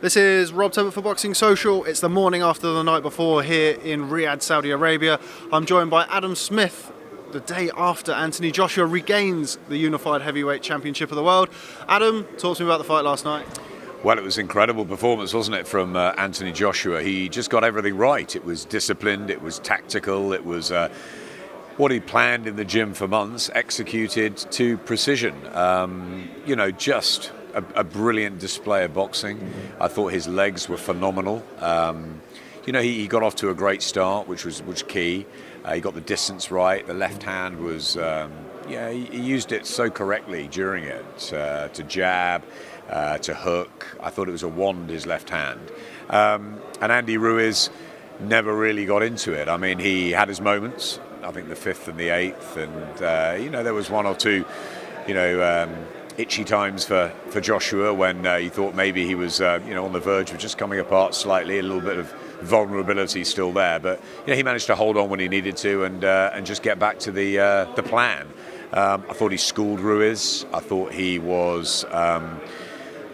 This is Rob Tebbutt for Boxing Social. It's the morning after the night before here in Riyadh, Saudi Arabia. I'm joined by Adam Smith, the day after Anthony Joshua regains the unified heavyweight championship of the world. Adam, talk to me about the fight last night. Well, it was an incredible performance, wasn't it, from Anthony Joshua? He just got everything right. It was disciplined, it was tactical, it was what he planned in the gym for months, executed to precision. Just a brilliant display of boxing. I thought his legs were phenomenal. He got off to a great start, which was key. He got the distance right. The left hand was, he used it so correctly during it, to jab, to hook. I thought it was a wand, his left hand. And Andy Ruiz never really got into it. I mean, he had his moments, I think the 5th and the 8th, and, there was one or two, itchy times for Joshua when he thought maybe he was on the verge of just coming apart slightly, a little bit of vulnerability still there, but he managed to hold on when he needed to and just get back to the plan. I thought he schooled Ruiz. I thought he was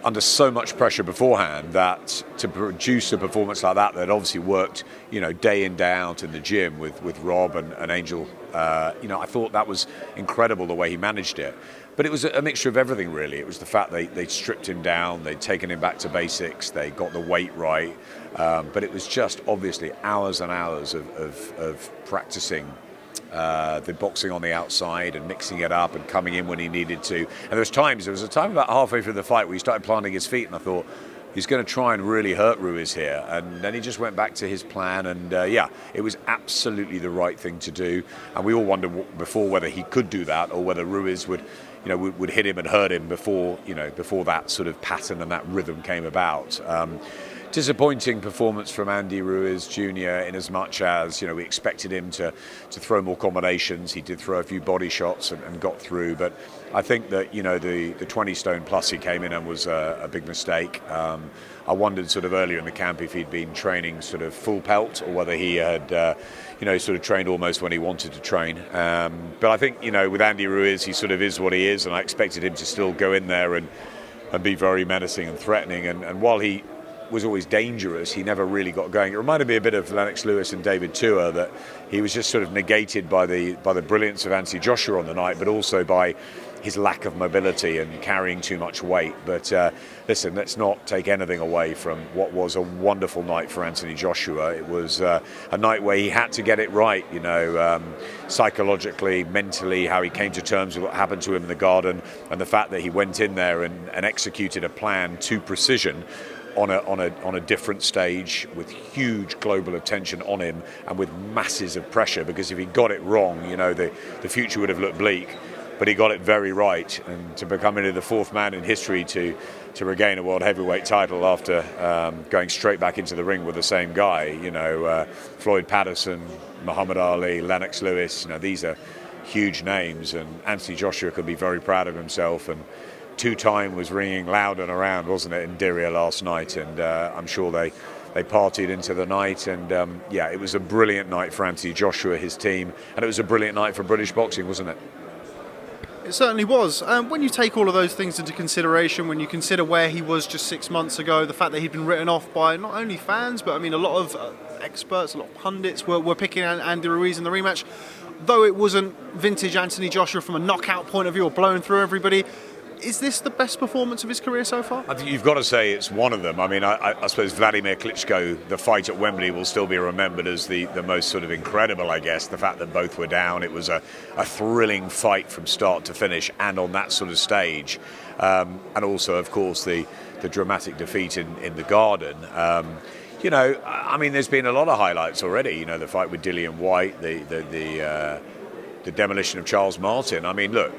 under so much pressure beforehand that to produce a performance like that obviously worked day in, day out in the gym with Rob and Angel. I thought that was incredible the way he managed it. But it was a mixture of everything, really. It was the fact they'd stripped him down, they'd taken him back to basics, they got the weight right. But it was just obviously hours and hours of practicing the boxing on the outside and mixing it up and coming in when he needed to. And there was a time about halfway through the fight where he started planting his feet, and I thought, he's going to try and really hurt Ruiz here. And then he just went back to his plan, and it was absolutely the right thing to do. And we all wondered before whether he could do that or whether Ruiz would hit him and hurt him before that sort of pattern and that rhythm came about. Disappointing performance from Andy Ruiz Jr. in as much as we expected him to throw more combinations. He did throw a few body shots and got through, but I think that the 20 stone plus he came in and was a big mistake. I wondered sort of earlier in the camp if he'd been training sort of full pelt or whether he had sort of trained almost when he wanted to train. But I think with Andy Ruiz, he sort of is what he is, and I expected him to still go in there and be very menacing and threatening. And while he was always dangerous, he never really got going. It reminded me a bit of Lennox Lewis and David Tua, that he was just sort of negated by the brilliance of Anthony Joshua on the night, but also by his lack of mobility and carrying too much weight. But listen, let's not take anything away from what was a wonderful night for Anthony Joshua. It was a night where he had to get it right, psychologically, mentally, how he came to terms with what happened to him in the garden, and the fact that he went in there and executed a plan to precision on a different stage with huge global attention on him and with masses of pressure, because if he got it wrong, the future would have looked bleak. But he got it very right, and to become into the 4th man in history to regain a world heavyweight title after going straight back into the ring with the same guy, Floyd Patterson, Muhammad Ali, Lennox Lewis, these are huge names, and Anthony Joshua could be very proud of himself. And 2-time was ringing loud and around, wasn't it, in Diriyah last night, and I'm sure they partied into the night, and it was a brilliant night for Anthony Joshua, his team, and it was a brilliant night for British boxing, wasn't it? It certainly was. When you take all of those things into consideration, when you consider where he was just 6 months ago, the fact that he'd been written off by not only fans, but a lot of experts, a lot of pundits were picking Andy Ruiz in the rematch, though it wasn't vintage Anthony Joshua from a knockout point of view or blowing through everybody. Is this the best performance of his career so far? I think you've got to say it's one of them. I suppose Vladimir Klitschko, the fight at Wembley, will still be remembered as the most sort of incredible, I guess, the fact that both were down. It was a thrilling fight from start to finish, and on that sort of stage. And also, of course, the dramatic defeat in the Garden. There's been a lot of highlights already. The fight with Dillian Whyte, the demolition of Charles Martin. Look,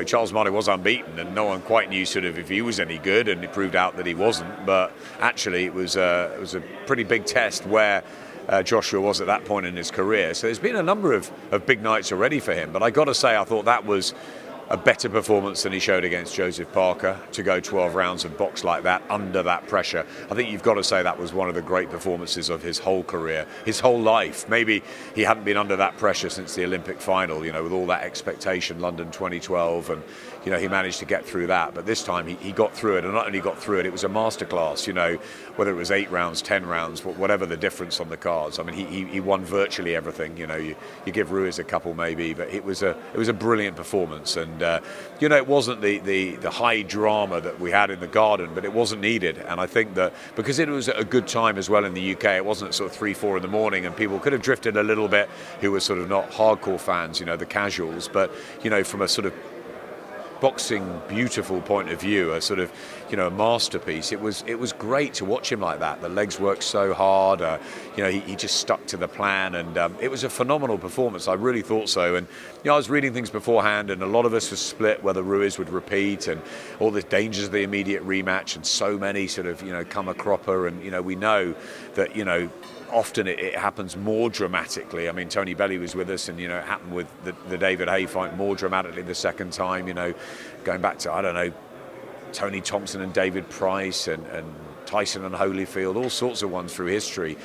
Charles Martin was unbeaten, and no one quite knew sort of if he was any good, and it proved out that he wasn't. But actually, it was a pretty big test where Joshua was at that point in his career. So there's been a number of big nights already for him. But I got to say, I thought that was a better performance than he showed against Joseph Parker to go 12 rounds and box like that under that pressure. I think you've got to say that was one of the great performances of his whole career, his whole life. Maybe he hadn't been under that pressure since the Olympic final, with all that expectation, London 2012, and he managed to get through that. But this time he got through it, and not only got through it, it was a masterclass, whether it was 8 rounds, 10 rounds, whatever the difference on the cards. I mean, he won virtually everything. You give Ruiz a couple maybe, but it was a brilliant performance. And it wasn't the high drama that we had in the Garden, but it wasn't needed. And I think that because it was at a good time as well in the UK, it wasn't sort of 3-4 in the morning, and people could have drifted a little bit who were sort of not hardcore fans, the casuals. But from a sort of boxing beautiful point of view, a sort of a masterpiece. It was great to watch him like that. The legs worked so hard. He just stuck to the plan, and it was a phenomenal performance. I really thought so. And I was reading things beforehand, and a lot of us were split whether Ruiz would repeat, and all the dangers of the immediate rematch, and so many sort of come a cropper, and we know that often it happens more dramatically. I mean, Tony Belly was with us, and it happened with the David Haye fight more dramatically the second time. Going back to Tony Thompson and David Price, and Tyson and Holyfield, all sorts of ones through history.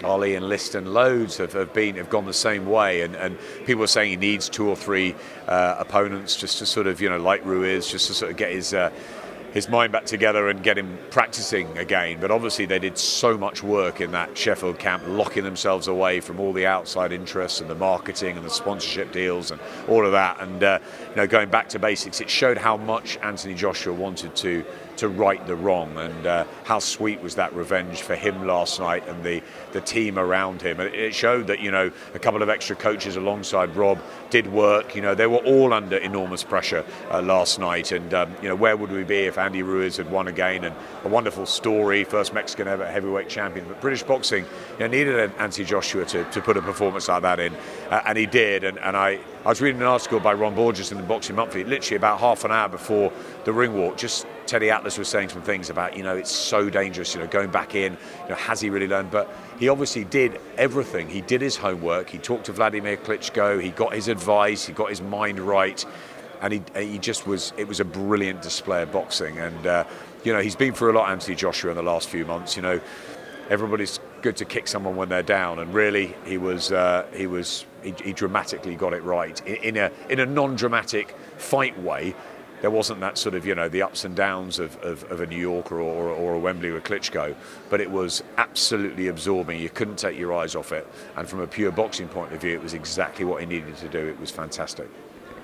Ali and Liston, loads have gone the same way, and people are saying he needs 2 or 3 opponents just to sort of like Ruiz, just to sort of get his mind back together and get him practicing again. But obviously they did so much work in that Sheffield camp, locking themselves away from all the outside interests and the marketing and the sponsorship deals and all of that. And going back to basics, it showed how much Anthony Joshua wanted to right the wrong, and how sweet was that revenge for him last night and the team around him. And it showed that a couple of extra coaches alongside Rob did work. They were all under enormous pressure last night, and where would we be if Andy Ruiz had won again? And a wonderful story, first Mexican ever heavyweight champion. But British boxing needed Anthony Joshua to put a performance like that in, and he did. And I was reading an article by Ron Borges in the Boxing Monthly, literally about half an hour before the ring walk. Just Teddy Atlas was saying some things about, it's so dangerous, going back in, has he really learned? But he obviously did everything. He did his homework. He talked to Vladimir Klitschko. He got his advice. He got his mind right. And he just was, it was a brilliant display of boxing. And, he's been through a lot, Anthony Joshua, in the last few months. Everybody's good to kick someone when they're down. And really, he dramatically got it right. In a non-dramatic fight way. There wasn't that sort of, the ups and downs of a New Yorker or a Wembley with Klitschko, but it was absolutely absorbing. You couldn't take your eyes off it. And from a pure boxing point of view, it was exactly what he needed to do. It was fantastic.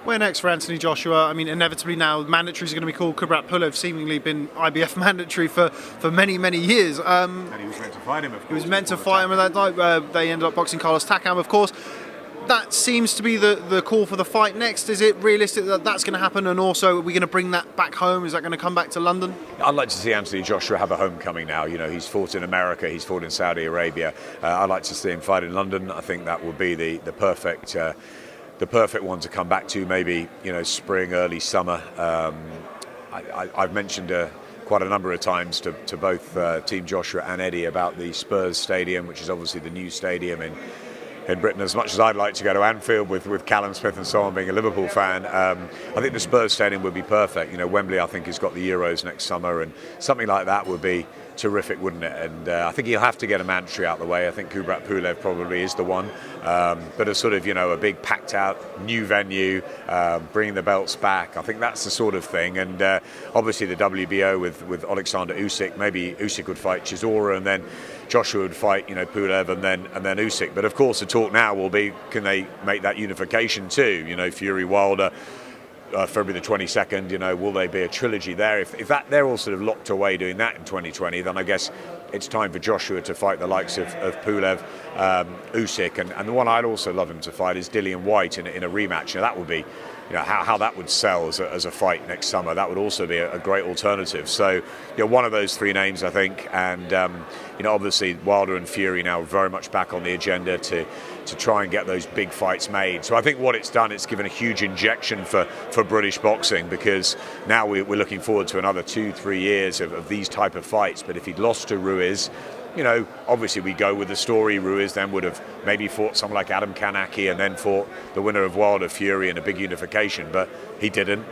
Where next for Anthony Joshua? I mean, inevitably now, mandatories are going to be called. Kubrat Pulev, seemingly been IBF mandatory for many, many years. And he was meant to fight him, of course. He was meant to fight him at that night. They ended up boxing Carlos Takam, of course. That seems to be the call for the fight next. Is it realistic that that's going to happen? And also, are we going to bring that back home? Is that going to come back to London? I'd like to see Anthony Joshua have a homecoming now. He's fought in America, he's fought in Saudi Arabia. I'd like to see him fight in London. I think that would be the perfect one to come back to. Maybe spring, early summer. I've mentioned quite a number of times to both Team Joshua and Eddie about the Spurs Stadium, which is obviously the new stadium in Britain. As much as I'd like to go to Anfield with Callum Smith and so on, being a Liverpool fan, I think the Spurs Stadium would be perfect. Wembley, I think, has got the Euros next summer, and something like that would be terrific, wouldn't it? And I think he'll have to get a mandatory out of the way. I think Kubrat Pulev probably is the one. But a sort of, a big packed out new venue, bringing the belts back, I think that's the sort of thing. And obviously the WBO with Alexander Usyk, maybe Usyk would fight Chisora, and then Joshua would fight, Pulev, and then Usyk. But of course the talk now will be, can they make that unification too? Fury, Wilder, February the 22nd, will they be a trilogy there? If that they're all sort of locked away doing that in 2020, then I guess it's time for Joshua to fight the likes of Pulev, Usyk, and the one I'd also love him to fight is Dillian Whyte in a rematch. That would be, how that would sell as a fight next summer. That would also be a great alternative. So, one of those 3 names, I think, and obviously Wilder and Fury now very much back on the agenda to try and get those big fights made. So I think what it's done, it's given a huge injection for British boxing, because now we're looking forward to another 2-3 years of these type of fights. But if he'd lost to Ruiz, obviously we go with the story. Ruiz then would have maybe fought someone like Adam Kanaki and then fought the winner of Wilder Fury in a big unification, but he didn't.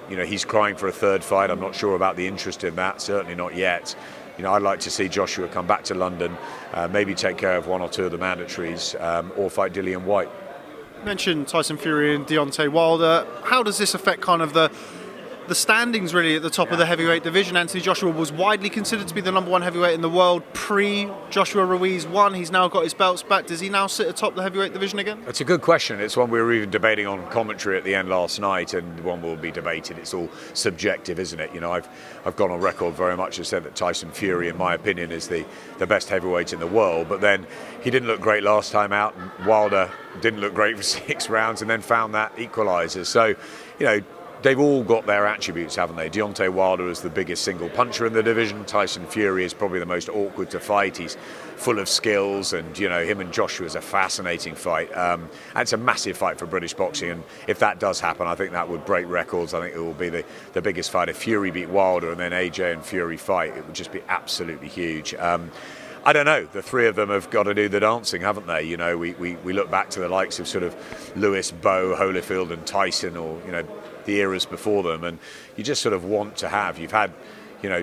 He's crying for a third fight. I'm not sure about the interest in that, certainly not yet. I'd like to see Joshua come back to London, maybe take care of one or two of the mandatories, or fight Dillian Whyte. You mentioned Tyson Fury and Deontay Wilder. How does this affect kind of the standings really at the top of the heavyweight division? Anthony Joshua was widely considered to be the number one heavyweight in the world pre-Joshua Ruiz won. He's now got his belts back. Does he now sit atop the heavyweight division again? It's a good question. It's one we were even debating on commentary at the end last night, and one will be debated. It's all subjective, isn't it? I've gone on record very much and said that Tyson Fury, in my opinion, is the best heavyweight in the world, but then he didn't look great last time out, and Wilder didn't look great for 6 rounds and then found that equaliser. So, they've all got their attributes, haven't they? Deontay Wilder is the biggest single puncher in the division. Tyson Fury is probably the most awkward to fight. He's full of skills, and him and Joshua is a fascinating fight. And it's a massive fight for British boxing, and if that does happen, I think that would break records. I think it will be the biggest fight. If Fury beat Wilder and then AJ and Fury fight, it would just be absolutely huge. I don't know. The three of them have got to do the dancing, haven't they? We look back to the likes of sort of Lewis, Bowe, Holyfield, and Tyson, or the eras before them, and you just sort of want to have. You've had,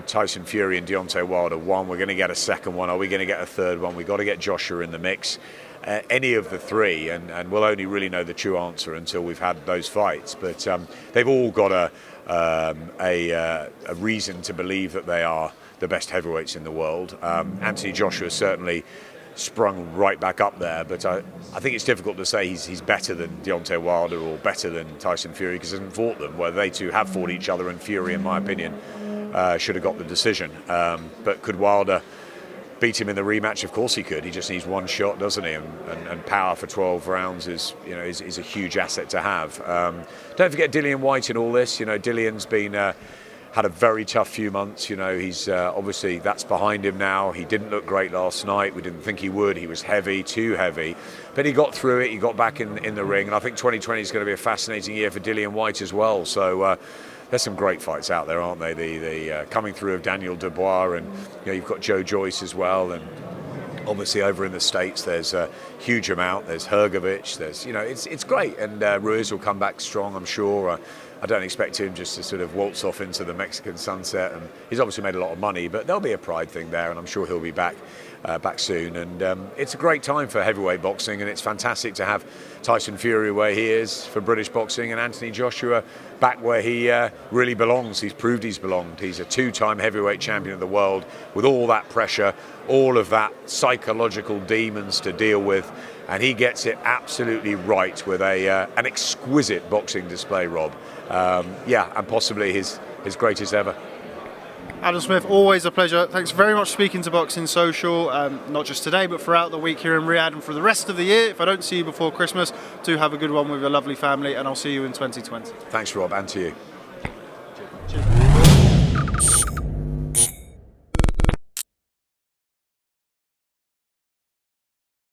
Tyson Fury and Deontay Wilder one. We're going to get a second one. Are we going to get a third one? We've got to get Joshua in the mix. Any of the three, and we'll only really know the true answer until we've had those fights. But they've all got a reason to believe that they are the best heavyweights in the world. Anthony Joshua certainly sprung right back up there, but I think it's difficult to say he's better than Deontay Wilder or better than Tyson Fury, because he hasn't fought them. Where they two have fought each other, and Fury, in my opinion, should have got the decision. But could Wilder beat him in the rematch? Of course he could. He just needs one shot, doesn't he? And power for 12 rounds is a huge asset to have. Don't forget Dillian Whyte in all this. Dillian's been had a very tough few months. He's obviously, that's behind him now. He didn't look great last night. We didn't think he would. He was heavy, too heavy. But he got through it. He got back in the ring. And I think 2020 is going to be a fascinating year for Dillian Whyte as well. So there's some great fights out there, aren't they? The coming through of Daniel Dubois, and you've got Joe Joyce as well. And obviously over in the States there's a huge amount. There's Hrgovic. There's it's great. And Ruiz will come back strong, I'm sure. I don't expect him just to sort of waltz off into the Mexican sunset, and he's obviously made a lot of money, but there'll be a pride thing there, and I'm sure he'll be back soon. And it's a great time for heavyweight boxing, and it's fantastic to have Tyson Fury where he is for British boxing, and Anthony Joshua back where he really belongs. He's proved he's belonged. He's a 2-time heavyweight champion of the world, with all that pressure, all of that psychological demons to deal with, and he gets it absolutely right with an exquisite boxing display, Rob. And possibly his greatest ever. Adam Smith, always a pleasure. Thanks very much for speaking to Boxing Social, not just today, but throughout the week here in Riyadh and for the rest of the year. If I don't see you before Christmas, do have a good one with your lovely family, and I'll see you in 2020. Thanks, Rob, and to you. Cheers.